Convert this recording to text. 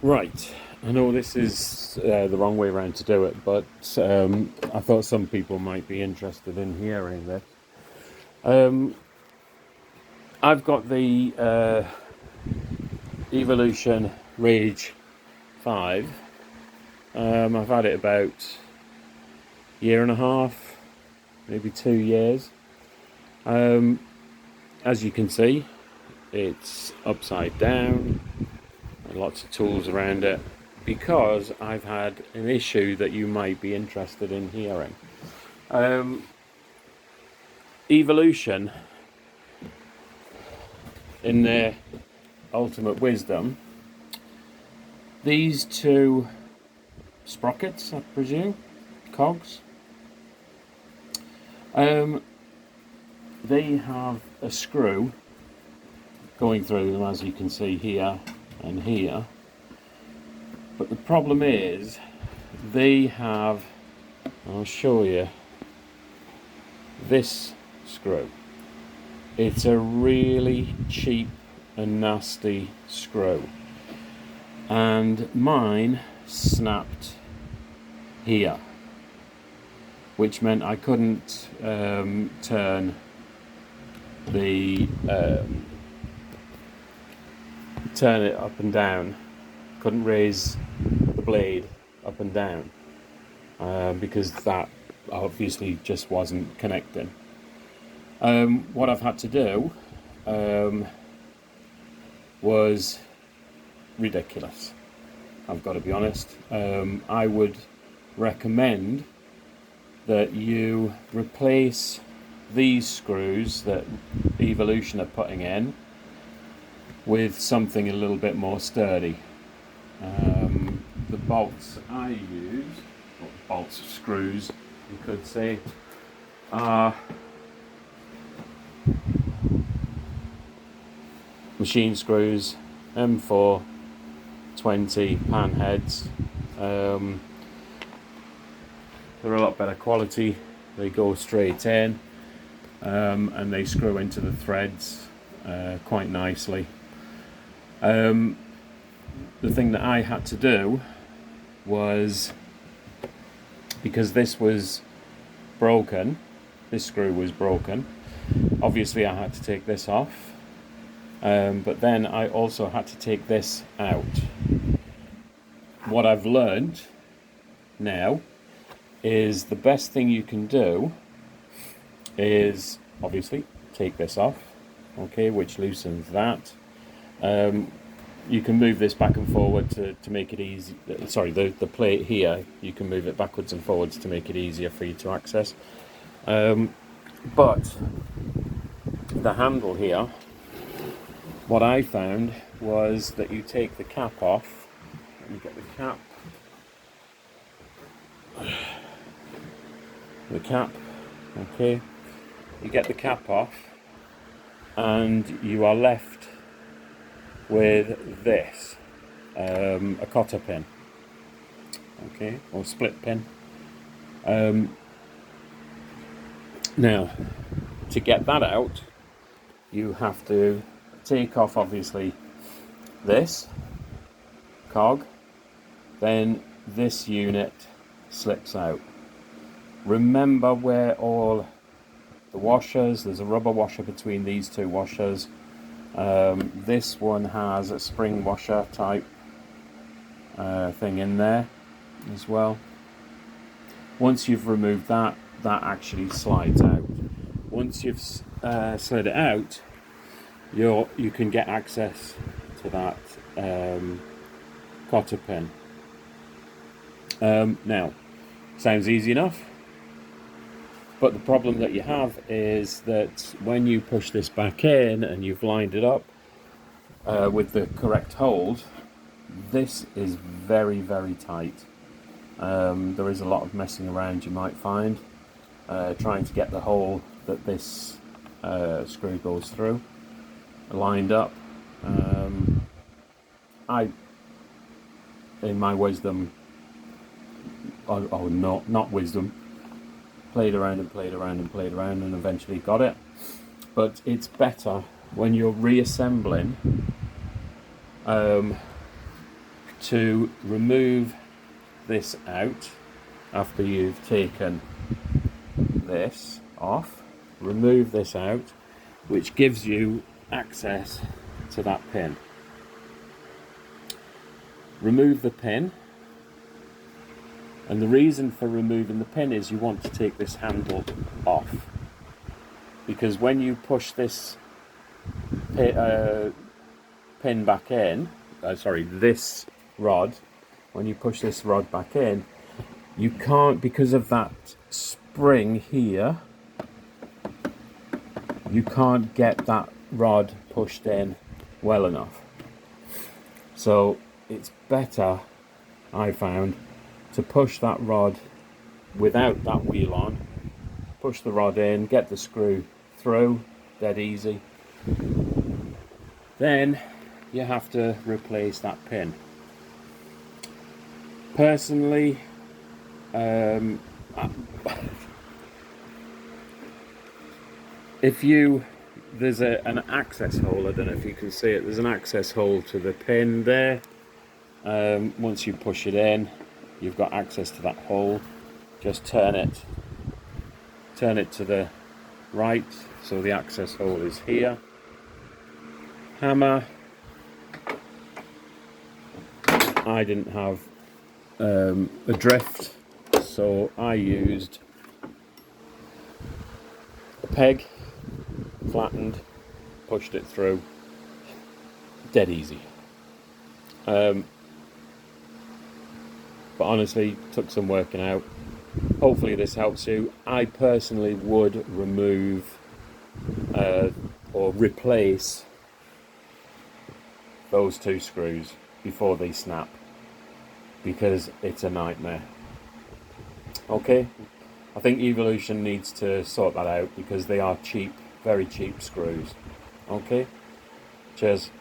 Right, I know this is the wrong way around to do it, but I thought some people might be interested in hearing this. Um, I've got the Evolution Rage 5. I've had it about a year and a half, maybe 2 years. As you can see, it's upside down and lots of tools around it because I've had an issue that you might be interested in hearing. Evolution, in their ultimate wisdom, these two sprockets, I presume, cogs, they have a screw going through them, as you can see here and here. But the problem is, they have, I'll show you, this screw. It's a really cheap and nasty screw, and mine snapped here, which meant I couldn't turn it up and down. Couldn't raise the blade up and down because that obviously just wasn't connecting. What I've had to do was ridiculous. I've got to be honest. I would recommend that you replace these screws that Evolution are putting in with something a little bit more sturdy. The bolts I use, or bolts, screws, you could say, are machine screws, M4 20 pan heads. They're a lot better quality. They go straight in and they screw into the threads quite nicely. The thing that I had to do was, because this was broken, this screw was broken, obviously I had to take this off, but then I also had to take this out. What I've learned now is the best thing you can do is obviously take this off, okay, which loosens that. You can move this back and forward to make it easy. Sorry, the plate here, you can move it backwards and forwards to make it easier for you to access. But the handle here, what I found was that you take the cap off. Let me get the cap, okay, you get the cap off and you are left with this, a cotter pin, okay, or split pin. Now, to get that out, you have to take off obviously this cog, then this unit slips out. Remember where all the washers, there's a rubber washer between these two washers. This one has a spring washer type thing in there as well. Once you've removed that, that actually slides out. Once you've slid it out, you can get access to that cotter pin. Now, sounds easy enough, but the problem that you have is that when you push this back in and you've lined it up with the correct hold, this is very, very tight. There is a lot of messing around you might find trying to get the hole that this screw goes through lined up. I, in my wisdom, not wisdom, played around and eventually got it. But it's better when you're reassembling to remove this out after you've taken this off. Remove this out, which gives you access to that pin. Remove the pin, and the reason for removing the pin is you want to take this handle off, because when you push this pin back in, this rod, when you push this rod back in, you can't, because of that spring here, you can't get that rod pushed in well enough. So it's better, I found, to push that rod without that wheel on, push the rod in, get the screw through, dead easy. Then you have to replace that pin. Personally, there's an access hole, I don't know if you can see it, there's an access hole to the pin there. Once you push it in, you've got access to that hole. Just turn it to the right, so the access hole is here. Hammer. I didn't have a drift, so I used a peg, flattened, pushed it through, dead easy. But honestly, took some working out. Hopefully this helps you. I personally would remove or replace those two screws before they snap, because it's a nightmare. Okay, I think Evolution needs to sort that out, because they are cheap, very cheap screws. Okay, cheers.